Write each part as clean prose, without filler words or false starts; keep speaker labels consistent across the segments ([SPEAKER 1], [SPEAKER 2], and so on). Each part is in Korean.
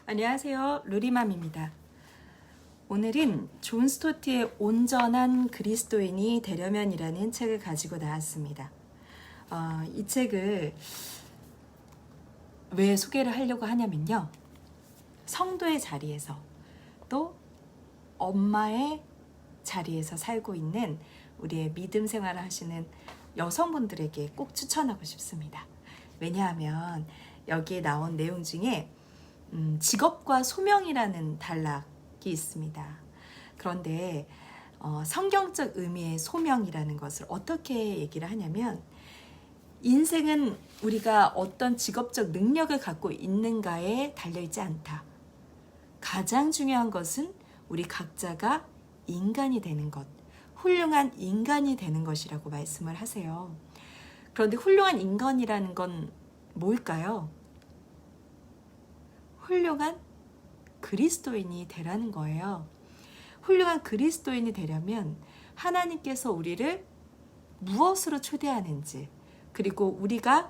[SPEAKER 1] 안녕하세요. 루리맘입니다. 오늘은 존 스토트의 온전한 그리스도인이 되려면이라는 책을 가지고 나왔습니다. 이 책을 왜 소개를 하려고 하냐면요. 성도의 자리에서 또 엄마의 자리에서 살고 있는 우리의 믿음 생활을 하시는 여성분들에게 꼭 추천하고 싶습니다. 왜냐하면 여기에 나온 내용 중에 직업과 소명이라는 단락이 있습니다. 그런데 성경적 의미의 소명이라는 것을 어떻게 얘기를 하냐면 인생은 우리가 어떤 직업적 능력을 갖고 있는가에 달려있지 않다. 가장 중요한 것은 우리 각자가 인간이 되는 것, 훌륭한 인간이 되는 것이라고 말씀을 하세요. 그런데 훌륭한 인간이라는 건 뭘까요? 훌륭한 그리스도인이 되라는 거예요. 훌륭한 그리스도인이 되려면 하나님께서 우리를 무엇으로 초대하는지, 그리고 우리가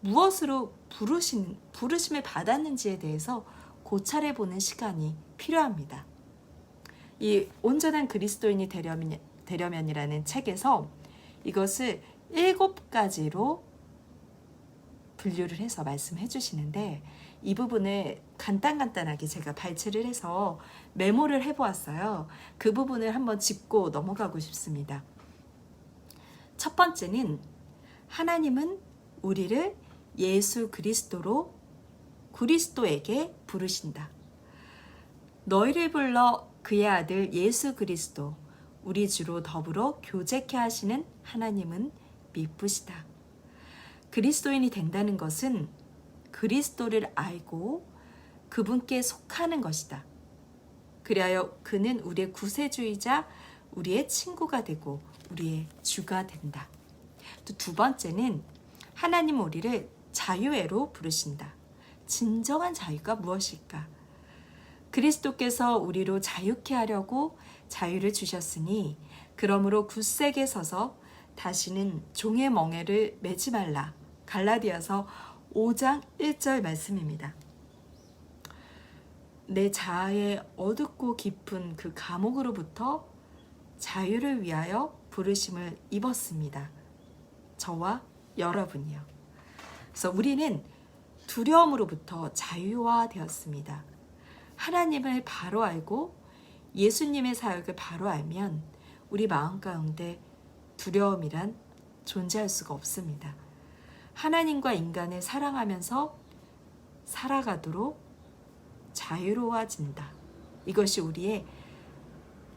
[SPEAKER 1] 무엇으로 부르심을 받았는지에 대해서 고찰해 보는 시간이 필요합니다. 이 온전한 그리스도인이 되려면이라는 책에서 이것을 7가지로 분류를 해서 말씀해 주시는데 이 부분을 간단하게 제가 발췌를 해서 메모를 해보았어요. 그 부분을 한번 짚고 넘어가고 싶습니다. 첫 번째는 하나님은 우리를 예수 그리스도에게 부르신다. 너희를 불러 그의 아들 예수 그리스도 우리 주로 더불어 교제케 하시는 하나님은 미쁘시다. 그리스도인이 된다는 것은 그리스도를 알고 그분께 속하는 것이다. 그리하여 그는 우리의 구세주이자 우리의 친구가 되고 우리의 주가 된다. 또 두 번째는 하나님은 우리를 자유애로 부르신다. 진정한 자유가 무엇일까? 그리스도께서 우리로 자유케 하려고 자유를 주셨으니 그러므로 굳세게 서서 다시는 종의 멍에를 매지 말라. 갈라디아서 5장 1절 말씀입니다. 내 자아의 어둡고 깊은 그 감옥으로부터 자유를 위하여 부르심을 입었습니다. 저와 여러분이요. 그래서 우리는 두려움으로부터 자유화되었습니다. 하나님을 바로 알고 예수님의 사역을 바로 알면 우리 마음 가운데 두려움이란 존재할 수가 없습니다. 하나님과 인간을 사랑하면서 살아가도록 자유로워진다. 이것이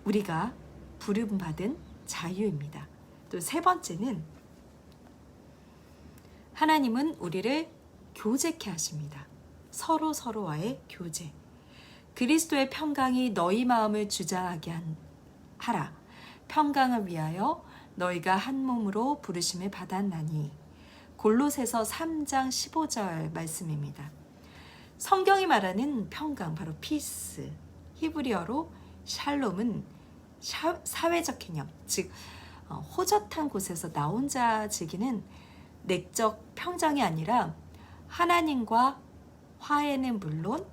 [SPEAKER 1] 우리가 부름받은 자유입니다. 또 세 번째는 하나님은 우리를 교제케 하십니다. 서로와의 교제. 그리스도의 평강이 너희 마음을 주장하게 하라. 평강을 위하여 너희가 한 몸으로 부르심을 받았나니. 골로새서 3장 15절 말씀입니다. 성경이 말하는 평강, 바로 피스, 히브리어로 샬롬은 사회적 개념, 즉 호젓한 곳에서 나 혼자 즐기는 내적 평정이 아니라 하나님과 화해는 물론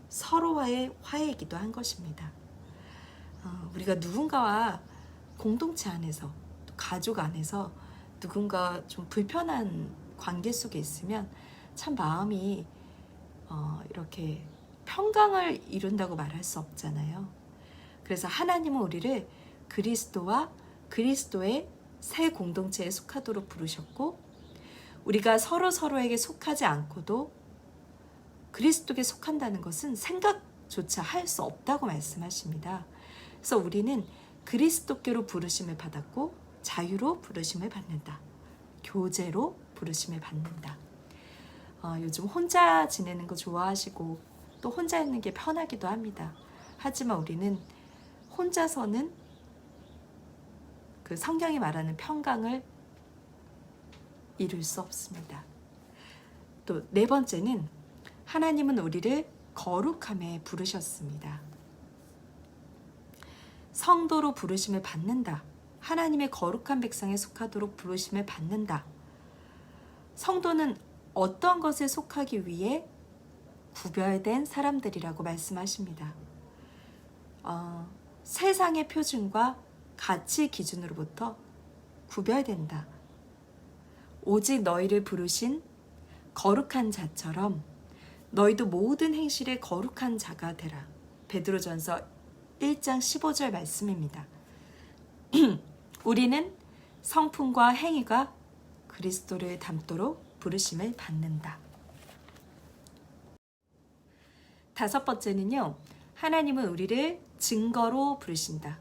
[SPEAKER 1] 서로와의 화해이기도 한 것입니다. 우리가 누군가와 공동체 안에서, 또 가족 안에서 누군가 좀 불편한 관계 속에 있으면 참 마음이 이렇게 평강을 이룬다고 말할 수 없잖아요. 그래서 하나님은 우리를 그리스도와 그리스도의 새 공동체에 속하도록 부르셨고 우리가 서로에게 속하지 않고도 그리스도께 속한다는 것은 생각조차 할 수 없다고 말씀하십니다. 그래서 우리는 그리스도께로 부르심을 받았고 자유로 부르심을 받는다. 교제로 부르심을 받는다. 요즘 혼자 지내는 거 좋아하시고 또 혼자 있는 게 편하기도 합니다. 하지만 우리는 혼자서는 그 성경이 말하는 평강을 이룰 수 없습니다. 또 네 번째는 하나님은 우리를 거룩함에 부르셨습니다. 성도로 부르심을 받는다. 하나님의 거룩한 백성에 속하도록 부르심을 받는다. 성도는 어떤 것에 속하기 위해 구별된 사람들이라고 말씀하십니다. 세상의 표준과 가치 기준으로부터 구별된다. 오직 너희를 부르신 거룩한 자처럼 너희도 모든 행실에 거룩한 자가 되라. 베드로전서 1장 15절 말씀입니다. 우리는 성품과 행위가 그리스도를 닮도록 부르심을 받는다. 다섯 번째는요, 하나님은 우리를 증거로 부르신다.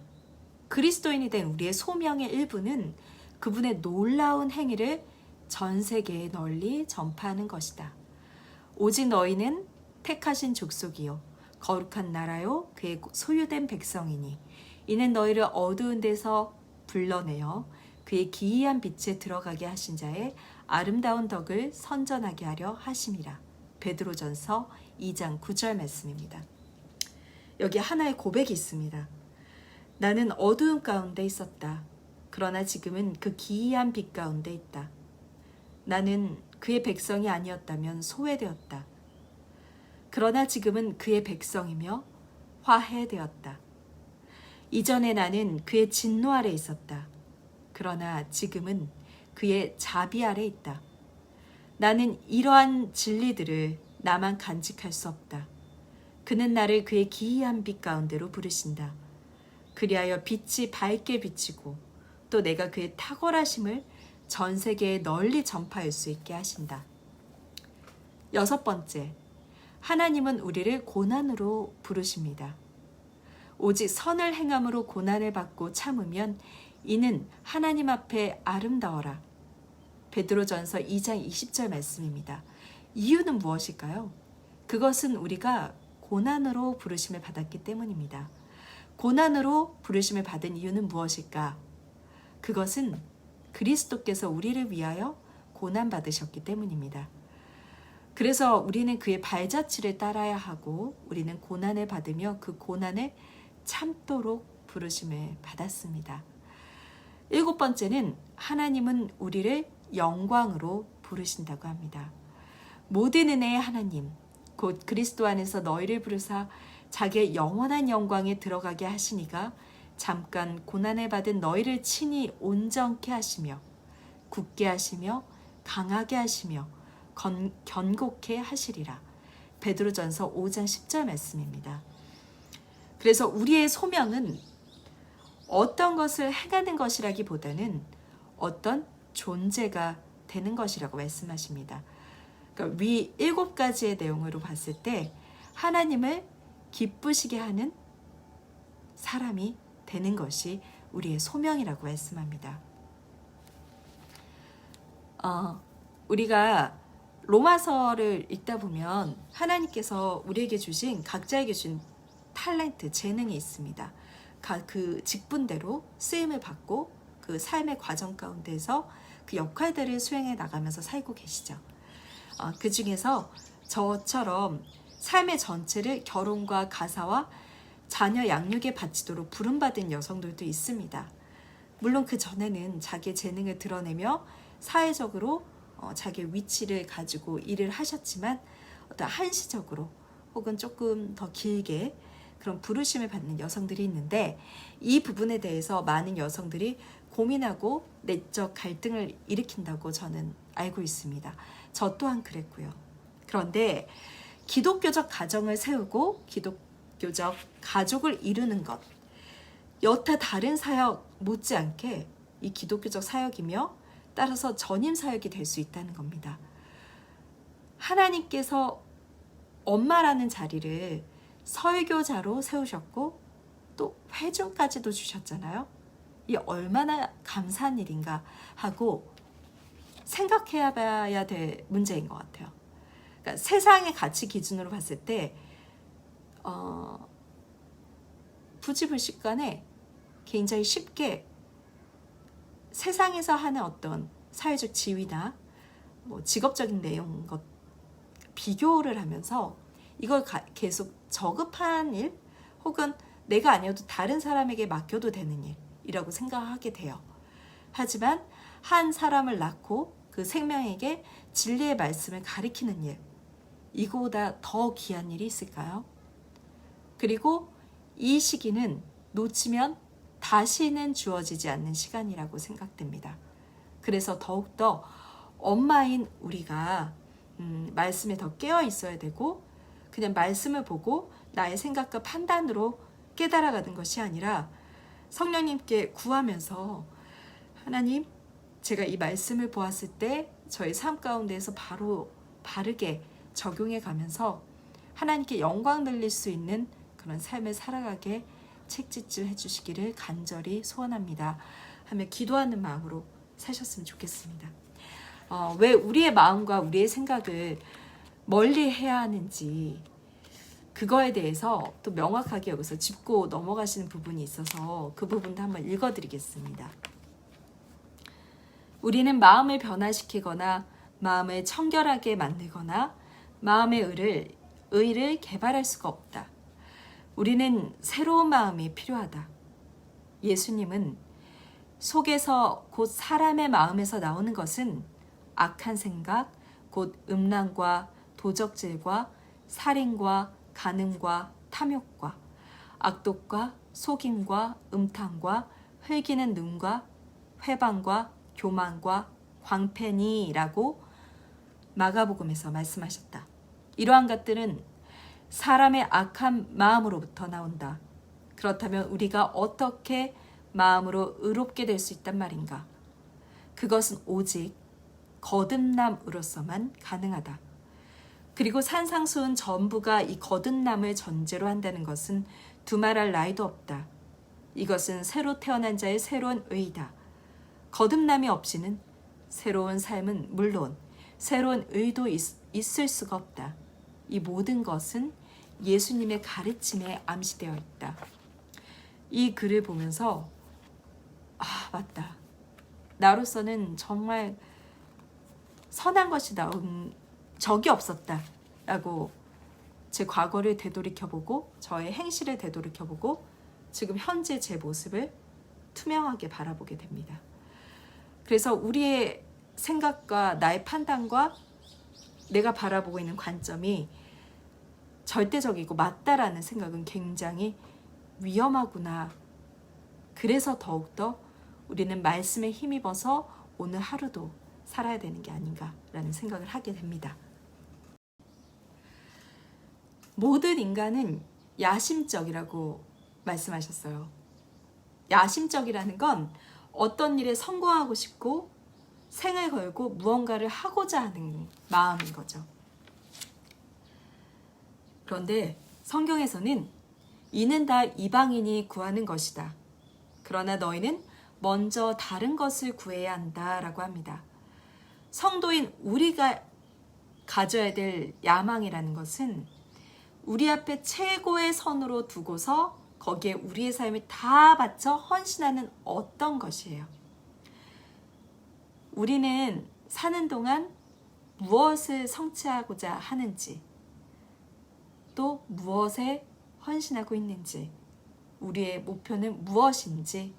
[SPEAKER 1] 그리스도인이 된 우리의 소명의 일부는 그분의 놀라운 행위를 전 세계에 널리 전파하는 것이다. 오직 너희는 택하신 족속이요 거룩한 나라요 그의 소유된 백성이니 이는 너희를 어두운 데서 불러내어 그의 기이한 빛에 들어가게 하신 자의 아름다운 덕을 선전하게 하려 하심이라. 베드로전서 2장 9절 말씀입니다. 여기 하나의 고백이 있습니다. 나는 어두운 가운데 있었다. 그러나 지금은 그 기이한 빛 가운데 있다. 나는 그의 백성이 아니었다면 소외되었다. 그러나 지금은 그의 백성이며 화해되었다. 이전에 나는 그의 진노 아래 있었다. 그러나 지금은 그의 자비 아래 있다. 나는 이러한 진리들을 나만 간직할 수 없다. 그는 나를 그의 기이한 빛 가운데로 부르신다. 그리하여 빛이 밝게 비치고 또 내가 그의 탁월하심을 전 세계에 널리 전파할 수 있게 하신다. 여섯 번째, 하나님은 우리를 고난으로 부르십니다. 오직 선을 행함으로 고난을 받고 참으면 이는 하나님 앞에 아름다워라. 베드로전서 2장 20절 말씀입니다. 이유는 무엇일까요? 그것은 우리가 고난으로 부르심을 받았기 때문입니다. 고난으로 부르심을 받은 이유는 무엇일까? 그것은 그리스도께서 우리를 위하여 고난받으셨기 때문입니다. 그래서 우리는 그의 발자취를 따라야 하고 우리는 고난을 받으며 그 고난을 참도록 부르심을 받았습니다. 일곱 번째는 하나님은 우리를 영광으로 부르신다고 합니다. 모든 은혜의 하나님, 곧 그리스도 안에서 너희를 부르사 자기의 영원한 영광에 들어가게 하시니가 잠깐 고난을 받은 너희를 친히 온전케 하시며 굳게 하시며 강하게 하시며 견고케 하시리라. 베드로전서 5장 10절 말씀입니다. 그래서 우리의 소명은 어떤 것을 행하는 것이라기보다는 어떤 존재가 되는 것이라고 말씀하십니다. 그러니까 위 7가지의 내용으로 봤을 때 하나님을 기쁘시게 하는 사람이 되는 것이 우리의 소명이라고 말씀합니다. 우리가 로마서를 읽다 보면 하나님께서 우리에게 주신 각자에게 주신 탤런트, 재능이 있습니다. 그 직분대로 쓰임을 받고 그 삶의 과정 가운데서 그 역할들을 수행해 나가면서 살고 계시죠. 그 중에서 저처럼 삶의 전체를 결혼과 가사와 자녀 양육에 바치도록 부름받은 여성들도 있습니다. 물론 그 전에는 자기의 재능을 드러내며 사회적으로 자기의 위치를 가지고 일을 하셨지만 어떤 한시적으로 혹은 조금 더 길게 그런 부르심을 받는 여성들이 있는데 이 부분에 대해서 많은 여성들이 고민하고 내적 갈등을 일으킨다고 저는 알고 있습니다. 저 또한 그랬고요. 그런데 기독교적 가정을 세우고 기독교적 가족을 이루는 것, 여타 다른 사역 못지않게 이 기독교적 사역이며 따라서 전임 사역이 될 수 있다는 겁니다. 하나님께서 엄마라는 자리를 설교자로 세우셨고 또 회중까지도 주셨잖아요. 이 얼마나 감사한 일인가 하고 생각해야 봐야 될 문제인 것 같아요. 그러니까 세상의 가치 기준으로 봤을 때 부지불식간에 굉장히 쉽게 세상에서 하는 어떤 사회적 지위나 직업적인 내용 것 비교를 하면서 이걸 계속 저급한 일 혹은 내가 아니어도 다른 사람에게 맡겨도 되는 일이라고 생각하게 돼요. 하지만 한 사람을 낳고 그 생명에게 진리의 말씀을 가리키는 일, 이거보다 더 귀한 일이 있을까요? 그리고 이 시기는 놓치면 다시는 주어지지 않는 시간이라고 생각됩니다. 그래서 더욱더 엄마인 우리가 말씀에 더 깨어 있어야 되고, 그냥 말씀을 보고 나의 생각과 판단으로 깨달아가는 것이 아니라 성령님께 구하면서, 하나님, 제가 이 말씀을 보았을 때 저의 삶 가운데에서 바로 바르게 적용해 가면서 하나님께 영광 돌릴 수 있는 그런 삶을 살아가게 책짓질 해주시기를 간절히 소원합니다 하며 기도하는 마음으로 사셨으면 좋겠습니다. 왜 우리의 마음과 우리의 생각을 멀리 해야 하는지, 그거에 대해서 또 명확하게 여기서 짚고 넘어가시는 부분이 있어서 그 부분도 한번 읽어드리겠습니다. 우리는 마음을 변화시키거나 마음을 청결하게 만들거나 마음의 의를 개발할 수가 없다. 우리는 새로운 마음이 필요하다. 예수님은 속에서 곧 사람의 마음에서 나오는 것은 악한 생각, 곧 음란과 도적질과 살인과 간음과 탐욕과 악독과 속임과 음탕과 흘기는 눈과 회방과 교만과 광패니라고 마가복음에서 말씀하셨다. 이러한 것들은 사람의 악한 마음으로부터 나온다. 그렇다면 우리가 어떻게 마음으로 의롭게 될 수 있단 말인가? 그것은 오직 거듭남으로서만 가능하다. 그리고 산상수훈 전부가 이 거듭남을 전제로 한다는 것은 두말할 나위도 없다. 이것은 새로 태어난 자의 새로운 의다. 거듭남이 없이는 새로운 삶은 물론 새로운 의도 있을 수가 없다. 이 모든 것은 예수님의 가르침에 암시되어 있다. 이 글을 보면서 맞다. 나로서는 정말 선한 것이 나온 적이 없었다 라고 제 과거를 되돌이켜보고 저의 행실을 되돌이켜보고 지금 현재 제 모습을 투명하게 바라보게 됩니다. 그래서 우리의 생각과 나의 판단과 내가 바라보고 있는 관점이 절대적이고 맞다라는 생각은 굉장히 위험하구나. 그래서 더욱더 우리는 말씀에 힘입어서 오늘 하루도 살아야 되는 게 아닌가라는 생각을 하게 됩니다. 모든 인간은 야심적이라고 말씀하셨어요. 야심적이라는 건 어떤 일에 성공하고 싶고 생을 걸고 무언가를 하고자 하는 마음인 거죠. 그런데 성경에서는 이는 다 이방인이 구하는 것이다. 그러나 너희는 먼저 다른 것을 구해야 한다라고 합니다. 성도인 우리가 가져야 될 야망이라는 것은 우리 앞에 최고의 선으로 두고서 거기에 우리의 삶을 다 바쳐 헌신하는 어떤 것이에요. 우리는 사는 동안 무엇을 성취하고자 하는지, 또 무엇에 헌신하고 있는지, 우리의 목표는 무엇인지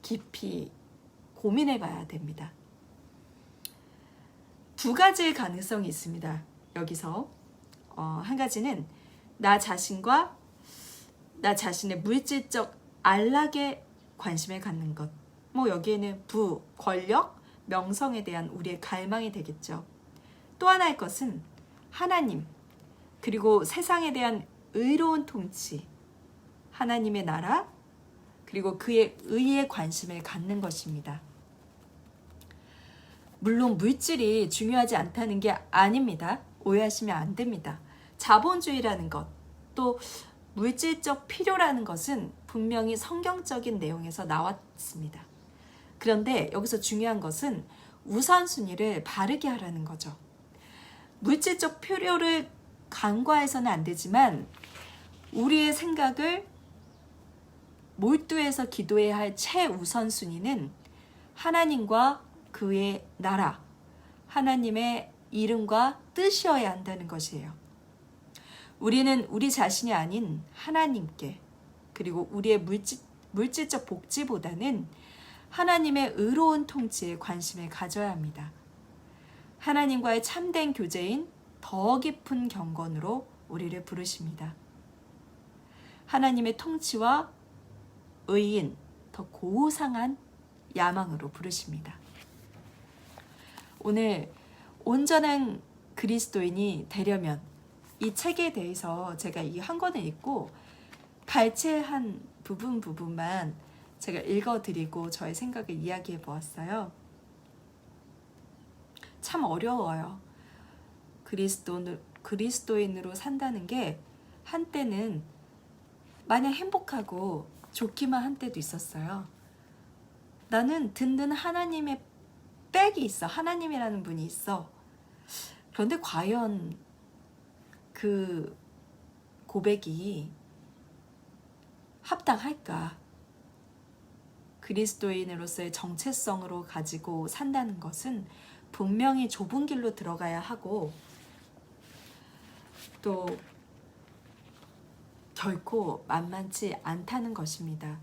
[SPEAKER 1] 깊이 고민해 봐야 됩니다. 두 가지의 가능성이 있습니다. 여기서 한 가지는 나 자신과 나 자신의 물질적 안락에 관심을 갖는 것. 여기에는 부, 권력, 명성에 대한 우리의 갈망이 되겠죠. 또 하나의 것은 하나님, 그리고 세상에 대한 의로운 통치, 하나님의 나라, 그리고 그의 의에 관심을 갖는 것입니다. 물론 물질이 중요하지 않다는 게 아닙니다. 오해하시면 안 됩니다. 자본주의라는 것, 또 물질적 필요라는 것은 분명히 성경적인 내용에서 나왔습니다. 그런데 여기서 중요한 것은 우선순위를 바르게 하라는 거죠. 물질적 필요를 간과해서는 안 되지만 우리의 생각을 몰두해서 기도해야 할 최우선순위는 하나님과 그의 나라, 하나님의 이름과 뜻이어야 한다는 것이에요. 우리는 우리 자신이 아닌 하나님께, 그리고 우리의 물질적 복지보다는 하나님의 의로운 통치에 관심을 가져야 합니다. 하나님과의 참된 교제인 더 깊은 경건으로 우리를 부르십니다. 하나님의 통치와 의인, 더 고상한 야망으로 부르십니다. 오늘 온전한 그리스도인이 되려면 이 책에 대해서 제가 이 한 권을 읽고 발췌한 부분만 제가 읽어드리고 저의 생각을 이야기해 보았어요. 참 어려워요. 그리스도인으로 산다는 게 한때는 마냥 행복하고 좋기만 한 때도 있었어요. 나는 든든 하나님의 백이 있어. 하나님이라는 분이 있어. 그런데 과연 그 고백이 합당할까? 그리스도인으로서의 정체성으로 가지고 산다는 것은 분명히 좁은 길로 들어가야 하고 또 결코 만만치 않다는 것입니다.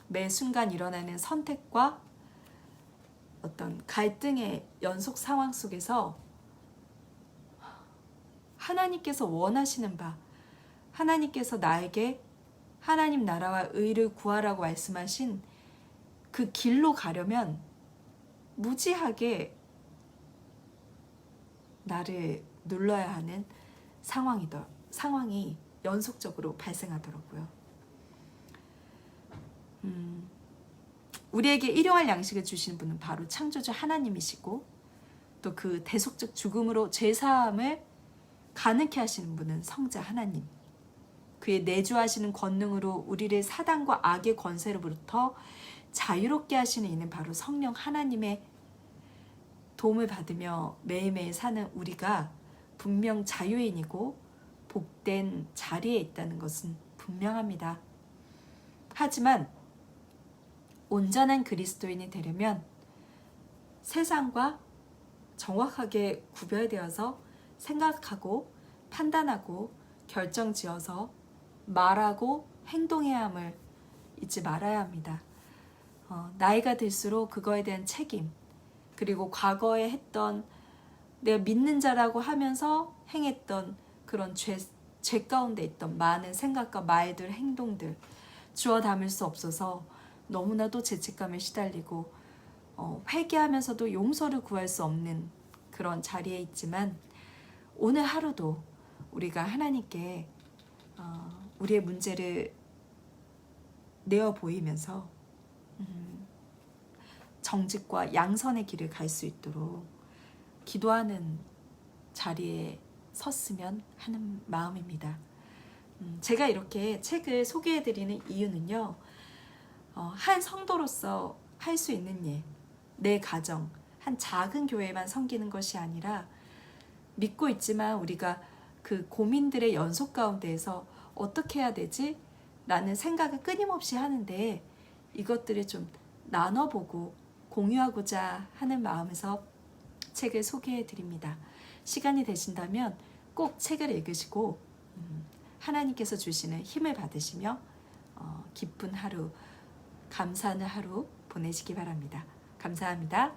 [SPEAKER 1] 매 순간 일어나는 선택과 어떤 갈등의 연속 상황 속에서 하나님께서 원하시는 바, 하나님께서 나에게 하나님 나라와 의를 구하라고 말씀하신 그 길로 가려면 무지하게 나를 눌러야 하는 상황이 연속적으로 발생하더라고요. 우리에게 일용할 양식을 주시는 분은 바로 창조주 하나님이시고 또 그 대속적 죽음으로 죄사함을 가능케 하시는 분은 성자 하나님, 그의 내주하시는 권능으로 우리를 사단과 악의 권세로부터 자유롭게 하시는 이는 바로 성령 하나님의 도움을 받으며 매일매일 사는 우리가 분명 자유인이고 복된 자리에 있다는 것은 분명합니다. 하지만 온전한 그리스도인이 되려면 세상과 정확하게 구별되어서 생각하고 판단하고 결정지어서 말하고 행동해야 함을 잊지 말아야 합니다. 나이가 들수록 그거에 대한 책임, 그리고 과거에 했던 내가 믿는 자라고 하면서 행했던 그런 죄 가운데 있던 많은 생각과 말들, 행동들 주워 담을 수 없어서 너무나도 죄책감에 시달리고 회개하면서도 용서를 구할 수 없는 그런 자리에 있지만 오늘 하루도 우리가 하나님께 우리의 문제를 내어 보이면서 정직과 양선의 길을 갈 수 있도록 기도하는 자리에 섰으면 하는 마음입니다. 제가 이렇게 책을 소개해드리는 이유는요, 한 성도로서 할 수 있는 일, 내 가정, 한 작은 교회만 섬기는 것이 아니라 믿고 있지만 우리가 그 고민들의 연속 가운데에서 어떻게 해야 되지? 라는 생각을 끊임없이 하는데 이것들을 좀 나눠보고 공유하고자 하는 마음에서 책을 소개해 드립니다. 시간이 되신다면 꼭 책을 읽으시고 하나님께서 주시는 힘을 받으시며 기쁜 하루, 감사하는 하루 보내시기 바랍니다. 감사합니다.